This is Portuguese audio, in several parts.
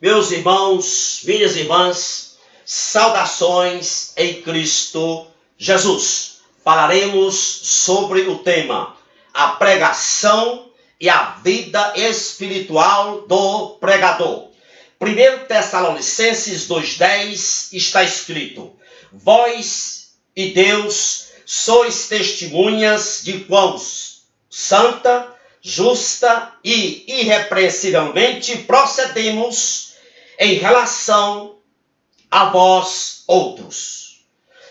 Meus irmãos, minhas irmãs, saudações em Cristo Jesus. Falaremos sobre o tema, a pregação e a vida espiritual do pregador. 1 Tessalonicenses 2,10 está escrito: Vós e Deus sois testemunhas de quão santa, justa e irrepreensivelmente procedemos em relação a vós outros.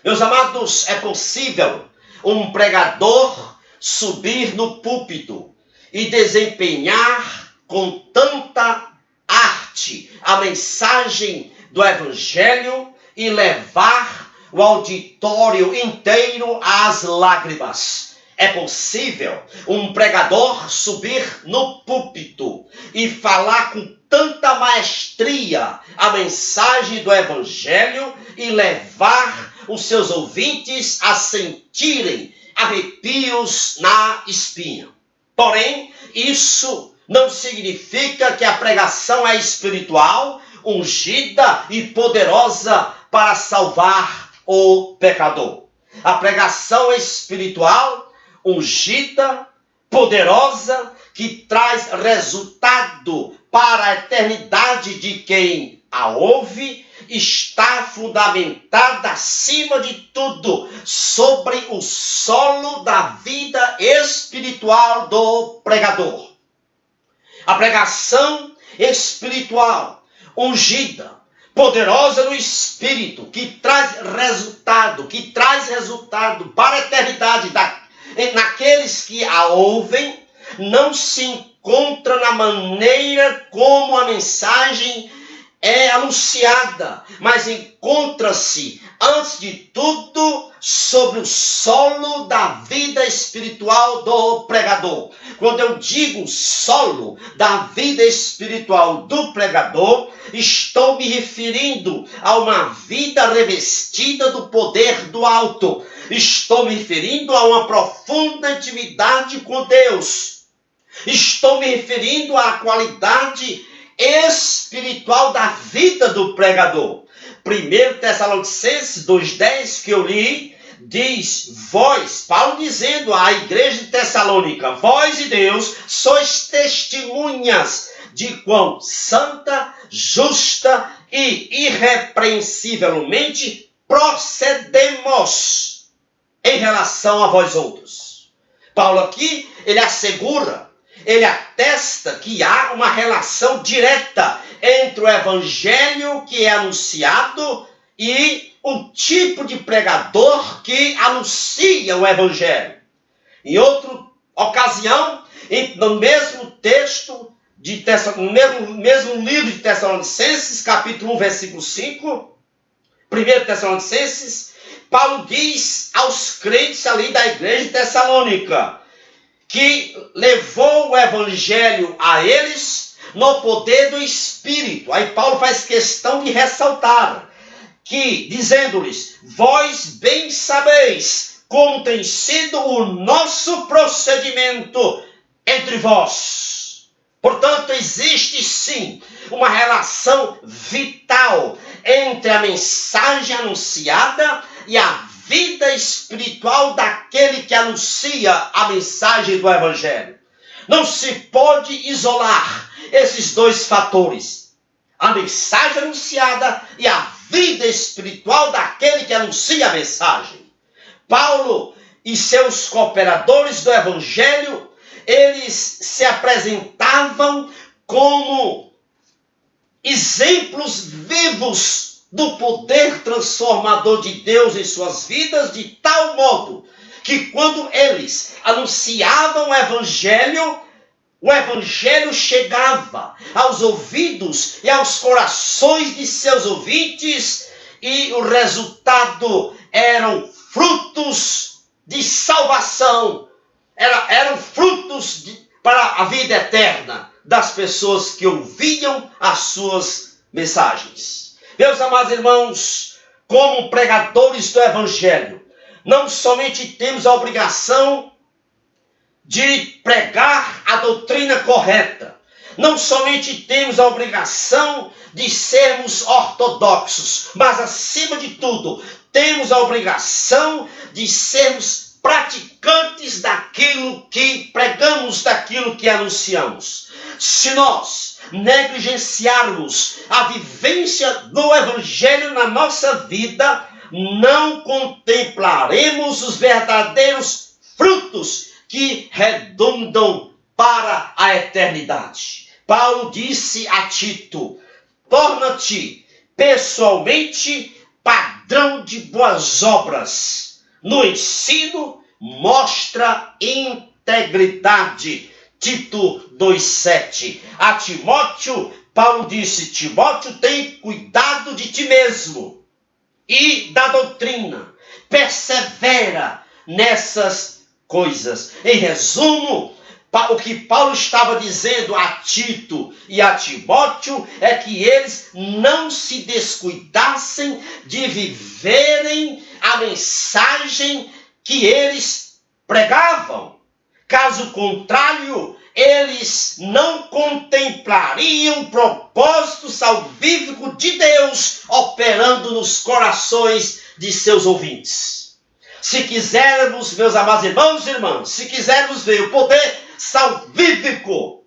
Meus amados, é possível um pregador subir no púlpito e desempenhar com tanta arte a mensagem do Evangelho e levar o auditório inteiro às lágrimas. É possível um pregador subir no púlpito e falar com tanta maestria a mensagem do Evangelho e levar os seus ouvintes a sentirem arrepios na espinha. Porém, isso não significa que a pregação é espiritual, ungida e poderosa para salvar o pecador. A pregação espiritual, ungida, poderosa, que traz resultado para a eternidade de quem a ouve, está fundamentada, acima de tudo, sobre o solo da vida espiritual do pregador. A pregação espiritual, ungida, poderosa no Espírito, que traz resultado para a eternidade naqueles que a ouvem, não se encontra na maneira como a mensagem é anunciada, mas encontra-se, antes de tudo, sobre o solo da vida espiritual do pregador. Quando eu digo solo da vida espiritual do pregador, estou me referindo a uma vida revestida do poder do alto. Estou me referindo a uma profunda intimidade com Deus. Estou me referindo à qualidade espiritual da vida do pregador. 1 Tessalonicenses 2,10 que eu li, diz: vós, Paulo dizendo à igreja de Tessalônica, vós e Deus sois testemunhas de quão santa, justa e irrepreensivelmente procedemos em relação a vós outros. Paulo aqui, ele assegura, ele atesta que há uma relação direta entre o evangelho que é anunciado e o tipo de pregador que anuncia o evangelho. Em outra ocasião, no mesmo texto, no mesmo livro de Tessalonicenses, capítulo 1, versículo 5, 1 Tessalonicenses, Paulo diz aos crentes ali da igreja de Tessalônica, que levou o evangelho a eles no poder do Espírito. Aí Paulo faz questão de ressaltar que, dizendo-lhes, vós bem sabeis como tem sido o nosso procedimento entre vós. Portanto, existe sim uma relação vital entre a mensagem anunciada e a vida espiritual daquele que anuncia a mensagem do Evangelho. Não se pode isolar esses dois fatores, a mensagem anunciada e a vida espiritual daquele que anuncia a mensagem. Paulo e seus cooperadores do Evangelho, eles se apresentavam como exemplos vivos do poder transformador de Deus em suas vidas, de tal modo que quando eles anunciavam o Evangelho chegava aos ouvidos e aos corações de seus ouvintes, e o resultado eram frutos de salvação, eram frutos para a vida eterna das pessoas que ouviam as suas mensagens. Meus amados irmãos, como pregadores do Evangelho, não somente temos a obrigação de pregar a doutrina correta, não somente temos a obrigação de sermos ortodoxos, mas acima de tudo, temos a obrigação de sermos praticantes daquilo que pregamos, daquilo que anunciamos. Se nós negligenciarmos a vivência do Evangelho na nossa vida, não contemplaremos os verdadeiros frutos que redundam para a eternidade. Paulo disse a Tito: torna-te pessoalmente padrão de boas obras. No ensino, mostra integridade. Tito 2,7. A Timóteo, Paulo disse: Timóteo, tem cuidado de ti mesmo e da doutrina. Persevera nessas coisas. Em resumo, o que Paulo estava dizendo a Tito e a Timóteo é que eles não se descuidassem de viverem a mensagem que eles pregavam. Caso contrário, eles não contemplariam o propósito salvífico de Deus operando nos corações de seus ouvintes. Se quisermos, meus amados irmãos e irmãs, se quisermos ver o poder salvífico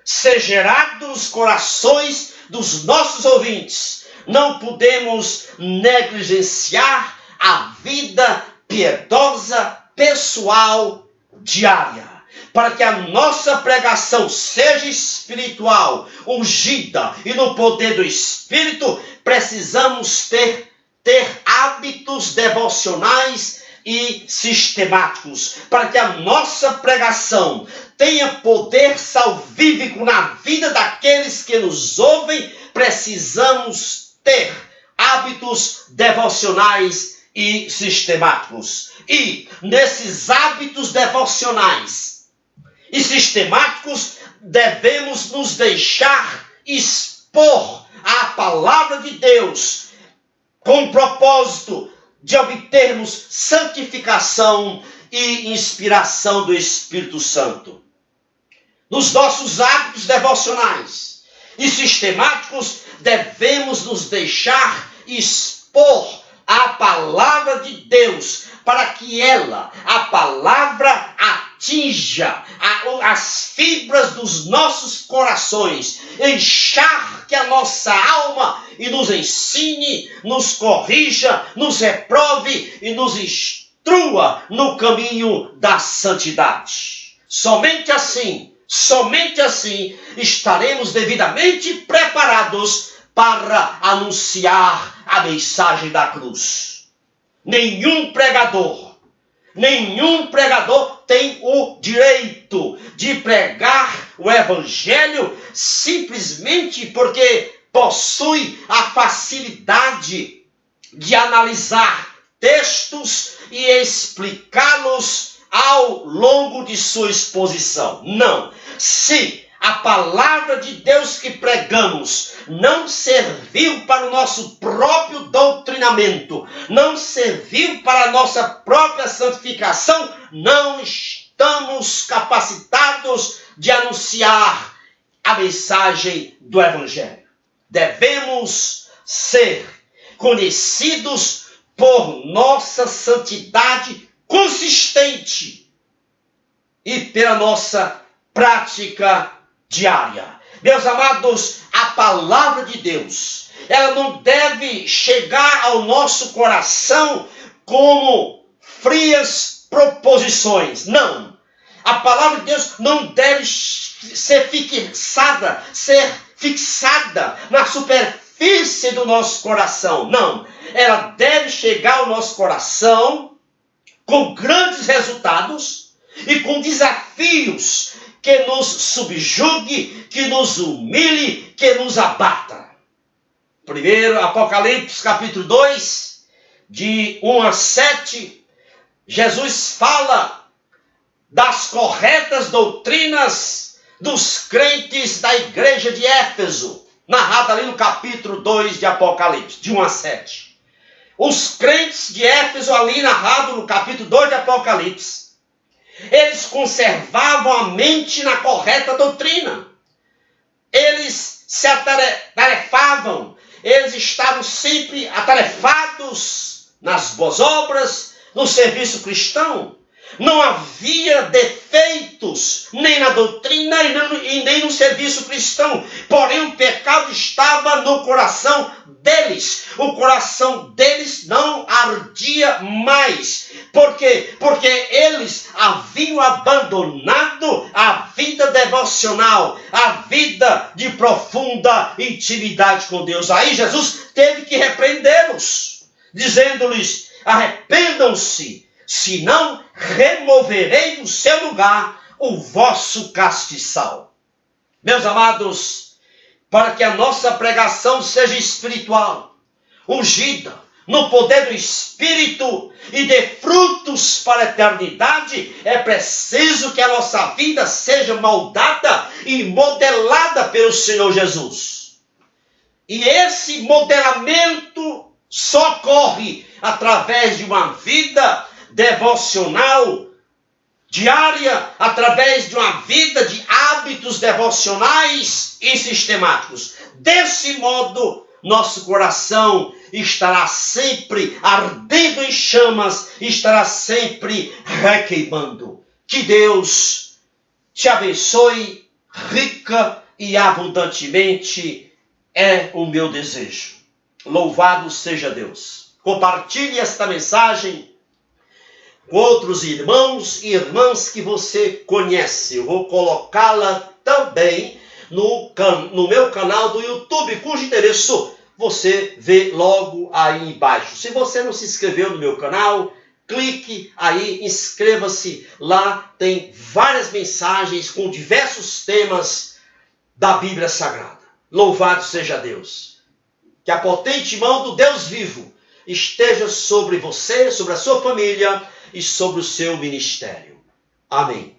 ser gerado nos corações dos nossos ouvintes, não podemos negligenciar a vida piedosa, pessoal, diária. Para que a nossa pregação seja espiritual, ungida e no poder do Espírito, precisamos ter hábitos devocionais e sistemáticos. Para que a nossa pregação tenha poder salvífico na vida daqueles que nos ouvem, precisamos ter hábitos devocionais e sistemáticos. E nesses hábitos devocionais e sistemáticos, devemos nos deixar expor a palavra de Deus com o propósito de obtermos santificação e inspiração do Espírito Santo. Nos nossos hábitos devocionais e sistemáticos, devemos nos deixar expor a palavra de Deus, para que ela, a palavra, atinja as fibras dos nossos corações, encharque a nossa alma e nos ensine, nos corrija, nos reprove e nos instrua no caminho da santidade. Somente assim estaremos devidamente preparados para anunciar a mensagem da cruz. Nenhum pregador tem o direito de pregar o Evangelho simplesmente porque possui a facilidade de analisar textos e explicá-los ao longo de sua exposição. Não. Se a palavra de Deus que pregamos não serviu para o nosso próprio doutrinamento, não serviu para a nossa própria santificação, não estamos capacitados de anunciar a mensagem do Evangelho. Devemos ser conhecidos por nossa santidade consistente e pela nossa prática diária. Meus amados, a palavra de Deus, ela não deve chegar ao nosso coração como frias proposições. Não. A palavra de Deus não deve ser fixada na superfície do nosso coração. Não. Ela deve chegar ao nosso coração com grandes resultados e com desafios que nos subjugue, que nos humilhe, que nos abata. Primeiro, Apocalipse capítulo 2, de 1 a 7, Jesus fala das corretas doutrinas dos crentes da igreja de Éfeso, narrada ali no capítulo 2 de Apocalipse, de 1 a 7. Os crentes de Éfeso, ali narrado no capítulo 2 de Apocalipse, eles conservavam a mente na correta doutrina. eles se atarefavam, eles estavam sempre atarefados nas boas obras, no serviço cristão. Não havia defeitos, nem na doutrina e nem no serviço cristão. Porém, o pecado estava no coração deles. O coração deles não ardia mais. Por quê? Porque eles haviam abandonado a vida devocional, a vida de profunda intimidade com Deus. Aí Jesus teve que repreendê-los, dizendo-lhes: arrependam-se, senão removerei do seu lugar o vosso castiçal. Meus amados, para que a nossa pregação seja espiritual, ungida, no poder do Espírito e dê frutos para a eternidade, é preciso que a nossa vida seja moldada e modelada pelo Senhor Jesus. E esse modelamento só ocorre através de uma vida devocional diária, através de uma vida de hábitos devocionais e sistemáticos. Desse modo, nosso coração estará sempre ardendo em chamas, estará sempre requeimando. Que Deus te abençoe rica e abundantemente, é o meu desejo. Louvado seja Deus. Compartilhe esta mensagem com outros irmãos e irmãs que você conhece. Eu vou colocá-la também no meu canal do YouTube, cujo endereço você vê logo aí embaixo. Se você não se inscreveu no meu canal, clique aí, inscreva-se. Lá tem várias mensagens com diversos temas da Bíblia Sagrada. Louvado seja Deus. Que a potente mão do Deus vivo esteja sobre você, sobre a sua família e sobre o seu ministério. Amém.